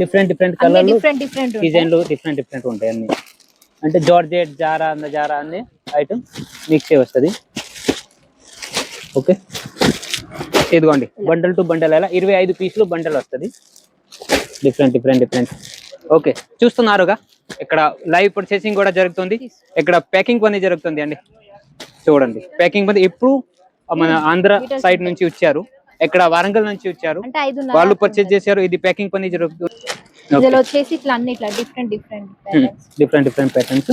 Different కలర్లు డిజైన్లు different ఉంటాయి అన్ని. అంటే జార్జెట్ జారా అన్ని ఐటమ్ మిక్స్ వస్తుంది. ఓకే ఇదిగోండి బండల్ టు బండల్ అలా 25 పీసులు బండల్ వస్తుంది. డిఫరెంట్. ఓకే చూస్తున్నారుగా ఇక్కడ లైవ్ ప్రొసెసింగ్ కూడా జరుగుతుంది. ఇక్కడ ప్యాకింగ్ పని జరుగుతుంది అండి. చూడండి ప్యాకింగ్ పని ఇప్పుడు మన ఆంధ్ర సైడ్ నుంచి వచ్చారు, ఇక్కడ వరంగల్ నుంచి వచ్చారు, వాళ్ళు పర్చేజ్ చేశారు. ఇది ప్యాకింగ్ పని జరుగుతుంది. Different patterns.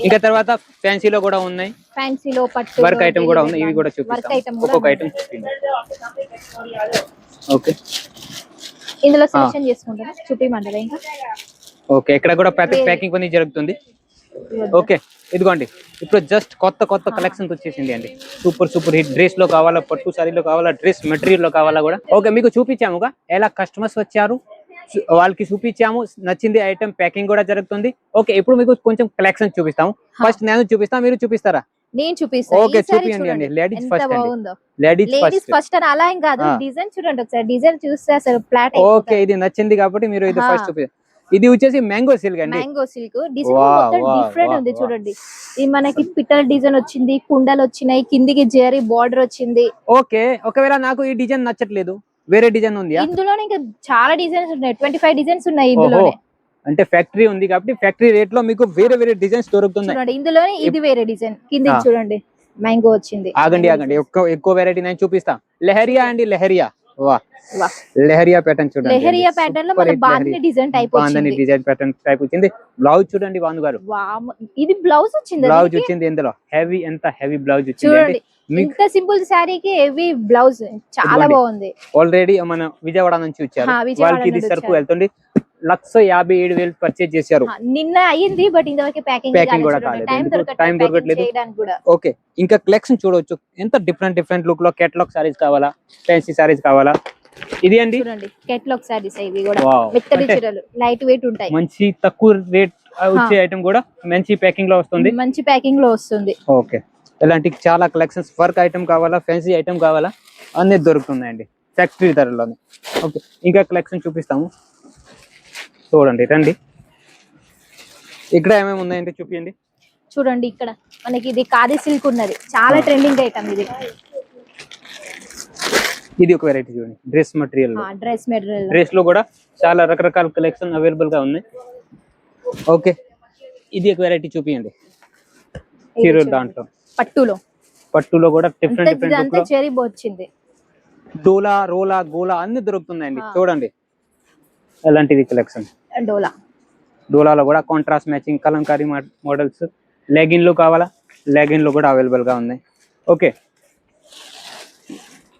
ఇంకా తర్వాత ఫ్యాన్సీలో కూడా ఉన్నాయి, ఫ్యాన్సీలో పట్టు వర్క్ ఐటమ్ కూడా ఉన్నాయి. ఇవి కూడా చూపిస్తాం, ఒక్కొక్క ఐటమ్ చూపించండి. ఓకే ఇందులో సెలెక్షన్ చేసుకుంటారా, చూపిమంటారా ఇంకా? ఓకే ఇక్కడ కూడా ప్యాకింగ్ పని జరుగుతుంది. ఓకే ఇదిగోండి ఇప్పుడు జస్ట్ కొత్త కలెక్షన్ వచ్చేసింది అండి. సూపర్ హిట్ డ్రెస్ లో కావాలా, పట్టు సారీలో కావాలా, డ్రెస్ మెటీరియల్ లో కావాలా కూడా. ఓకే మీకు చూపించాముగా ఎలా కస్టమర్స్ వచ్చారు, వాళ్ళకి చూపించాము, నచ్చింది ఐటమ్ ప్యాకింగ్ కూడా జరుగుతుంది. ఓకే ఇప్పుడు మీకు కొంచెం కలెక్షన్ చూపిస్తాము. ఫస్ట్ నేను చూపిస్తాను, మీరు చూపిస్తారా? నేను చూపిస్తాను. ఓకే చూపియండి. లేడీస్ ఫస్ట్, లేడీస్ ఫస్ట్ అని అలా ఏం కాదు, డిజైన్ చూడండి ఒకసారి. డిజైన్ చూస్తే అసలు ఫ్లాట్. ఓకే ఇది నచ్చింది కాబట్టి మీరు ఇది ఫస్ట్ చూపి. ఇది వచ్చేసి మ్యాంగో సిల్క్ అండి. మ్యాంగో సిల్క్ డిజైన్ మొత్తం డిఫరెంట్ ఉంది చూడండి. ఇది మనకి పిట్టల డిజైన్ వచ్చింది, కుండలు వచ్చినాయి, కిందికి జరీ బార్డర్ వచ్చింది. ఓకే ఒకవేళ నాకు ఈ డిజైన్ నచ్చట్లేదు, వేరే డిజైన్ ఉంది ఇందులోనే. ఇంకా చాలా డిజైన్స్ ఉన్నాయి, 25 డిజైన్స్ ఉన్నాయి ఇందులోనే. అంటే ఫ్యాక్టరీ ఉంది కాబట్టి ఫ్యాక్టరీ రేట్ లో మీకు వేరే డిజైన్స్ దొరుకుతున్నాయి. ఇందులోనే ఇది వేరే డిజైన్, కింద చూడండి మ్యాంగో వచ్చింది. ఆగండి ఎక్కువ వెరైటీ నేను చూపిస్తా. లెహరియా అండి, లెహరియా. లెహరియా ప్యాటర్న్ చూడండి. లెహరియా ప్యాటర్న్ లో మన బాంధని డిజైన్ టైప్ వచ్చింది. బాంధని డిజైన్ ప్యాటర్న్ టైప్ వచ్చింది. బ్లౌజ్ చూడండి భాను గారు, ఇది బ్లౌజ్ వచ్చింది. బ్లౌజ్ వచ్చింది ఇందులో హెవీ, ఎంత హెవీ బ్లౌజ్ వచ్చింది. చూడండి ఇంత సింపుల్ శారీకి హెవీ బ్లౌజ్ చాలా బాగుంది. ఆల్రెడీ మన విజయవాడ నుంచి వచ్చారు, వాళ్ళకి ఇది సరుకు వెళ్తుంది. 1,57,000 పర్చేజ్ చేశారు. నిన్న అయ్యింది బట్ ఇంతవరకు ప్యాకింగ్ కూడా టైం దొరకట్లేదు. ఓకే ఇంకా కలెక్షన్ చూడవచ్చు, ఎంత డిఫరెంట్ లుక్ లో. కేటలాగ్ సారీస్ కావాలా, ఫ్యాన్సీ సారీస్ కావాలా, ఇది అండి చూడండి కేటలాగ్ సారీస్. ఇవి కూడా మెత్తడి చీరలు, లైట్ వెయిట్ ఉంటాయి. మంచి తక్కువ రేట్ వచ్చే ఐటమ్ కూడా మంచి ప్యాకింగ్ లో వస్తుంది. ఓకే ఇలాంటి చాలా కలెక్షన్స్, వర్క్ ఐటమ్ కావాలా, ఫ్యాన్సీ ఐటమ్ కావాలా, అన్ని దొరుకుతున్నాయండి ఫ్యాక్టరీ ధరలోనే. ఓకే ఇంకా కలెక్షన్ చూపిస్తాము, చూడండి రండి. ఇక్కడ ఏమేమి ఉన్నాయంటే చూపించండి. చూడండి ఇక్కడ మనకి ఇది ఖాదీ సిల్క్ ఉన్నది, చాలా ట్రెండింగ్ ఐటమ్ ఇది. ఇది ఒక వెరైటీ చూడండి, డ్రెస్ మెటీరియల్. డ్రెస్ లో కూడా చాలా రకరకాల కలెక్షన్ అవైలబుల్ గా ఉన్నాయి. ఓకే ఇది ఒక వెరైటీ చూపించండి. చీరల దాంట్లో పట్టులో కూడా డిఫరెంట్ చెరీ వచ్చింది. డోలా, రోలా, గోలా అన్ని దొరుకుతున్నాయండి. చూడండి ఎలాంటిది కలెక్షన్. డోలాలో కూడా కాంట్రాస్ట్ మ్యాచింగ్ కలంకారీ మోడల్స్. లెగిన్లు కావాలా, లెగిన్లు కూడా అవైలబుల్ గా ఉన్నాయి. ఓకే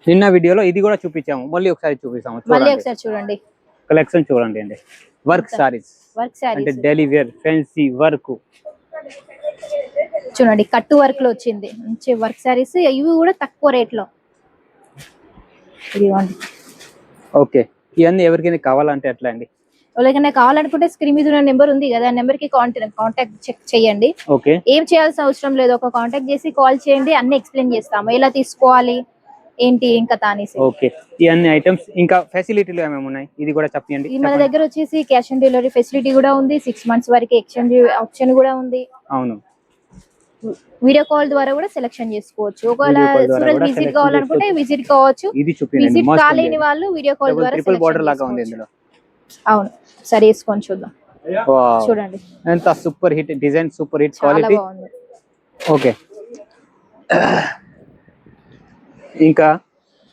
నిన్న వీడియోలో ఇది కూడా చూపించాము, మళ్ళీ ఒకసారి చూపిస్తాము. చూడండి కలెక్షన్ చూడండి అండి. వర్క్ సారీస్ అంటే డైలీ వేర్ ఫ్యాన్సీ వర్క్ చూడండి, కట్టు వర్క్ లో వచ్చింది మంచి వర్క్ సారీస్. ఇవి కూడా తక్కువ రేట్ లో. ఓకే ఇవన్నీ ఎవరికైనా కావాలంటే ఎట్లా అండి? ఎవరికైనా కావాలనుకుంటే స్క్రీన్ మీద ఉన్న నెంబర్ ఉంది కదా, నెంబర్ కి కాంటాక్ట్ చెక్ చేయండి. ఓకే ఏం చేయాల్సిన అవసరం లేదు, ఒక కాంటాక్ట్ చేసి కాల్ చేయండి, అన్ని ఎక్స్ప్లెయిన్ చేస్తాము, ఎలా తీసుకోవాలి ఏంటి ఇంకా తానేసి. ఓకే ఇవన్నీ ఐటమ్స్. ఇంకా ఫెసిలిటీలు ఏమేమి ఉన్నాయి ఇది కూడా చెప్పండి. మన దగ్గర వచ్చేసి క్యాష్ ఆన్ డెలివరీ ఫెసిలిటీ కూడా ఉంది, 6 months వరకు ఎక్స్చేంజ్ ఆప్షన్ కూడా ఉంది. అవును వీడియో కాల్ ద్వారా కూడా సెలెక్షన్ చేసుకోవచ్చు. ఒకవేళ సూరత్ విజిట్ కావాలనుకుంటే విజిట్ కావచ్చు, విజిట్ కాలేని వాళ్ళు వీడియో కాల్ ద్వారా అవును సరే వేసుకొని చూద్దాం. చూడండి ఎంత super hit design, super hit quality. Okay ఇంకా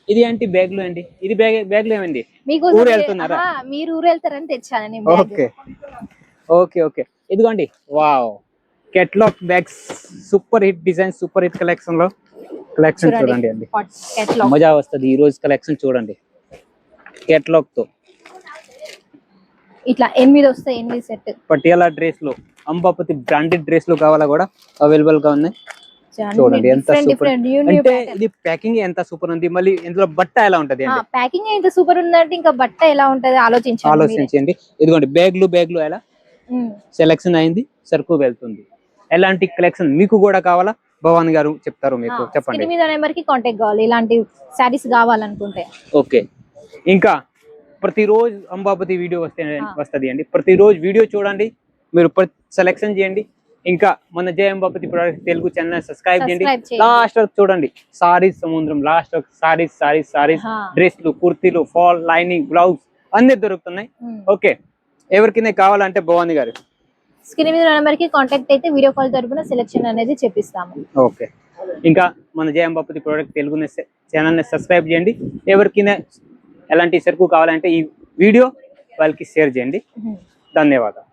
ఇది ఏంటి బ్యాగ్ లో అండి? ఇది బ్యాగ్ లో ఏమండి? మీకు ఊరు వెళ్తున్నారా? మీరు ఊరు వెళ్తారని తెచ్చాను నేను. ఓకే ఓకే ఓకే ఇదిగోండి. Wow catalogue bags, super hit design, super hit collection లో కలెక్షన్ చూడండి అండి, మజా వస్తుంది. ఈ రోజు కలెక్షన్ చూడండి కేటలాగ్ తో. ఇట్లా 8 వస్తాయి, 8 సెట్. పటియాలా డ్రెస్ లో, అంబాపతి బ్రాండెడ్ డ్రెస్ లో కావాలా కూడా అవైలబుల్ గా ఉన్నాయి. చూడండి ఎంత సూపర్. అంటే ఇది ప్యాకింగ్ ఎంత సూపర్ ఉంది, మళ్ళీ ఇందులో బట్ట ఎలా ఉంటది? ప్యాకింగ్ ఎంత సూపర్ ఉందంటే ఇంకా బట్ట ఎలా ఉంటది ఆలోచించండి. ఇదిగోండి బ్యాగ్లు ఎలా సెలెక్షన్ అయింది, సరుకు వెళ్తుంది. ఎలాంటి కలెక్షన్ మీకు కూడా కావాలా భవాన్ గారు చెప్తారు, మీకు చెప్పండి. నెంబర్ కి కాంటాక్ట్ కావాలి ఇలాంటి సారీస్ కావాలనుకుంటే. ఓకే ఇంకా ప్రతిరోజు అంబాపతి వీడియో వస్తుంది అండి. ప్రతిరోజు వీడియో చూడండి, మీరు సెలెక్షన్ చేయండి. ఇంకా మన జై Ambapathi product Telugu channel subscribe చేయండి. లాస్ట్ వరకు చూడండి. సారీస్ సముద్రం, లాస్ట్ వరకు సారీస్, డ్రెస్లు, కుర్తీలు, ఫాల్, లైనింగ్, బ్లౌజ్ అన్ని దొరుకుతున్నాయి. ఓకే, ఎవరికైనా కావాలంటే భవానీ గారు స్క్రీన్ మీద నెంబర్ కి కాంటాక్ట్ అయితే వీడియో కాల్ తరపున సెలెక్షన్ అనేది చెప్పిస్తాము. ఓకే, ఇంకా మన జై అంబాపతి ప్రొడక్ట్ తెలుగు ఛానల్ ని సబ్స్క్రైబ్ చేయండి. ఎవరికైనా ఎలాంటి సరుకు కావాలంటే ఈ వీడియో వాళ్ళకి షేర్ చేయండి. ధన్యవాదాలు.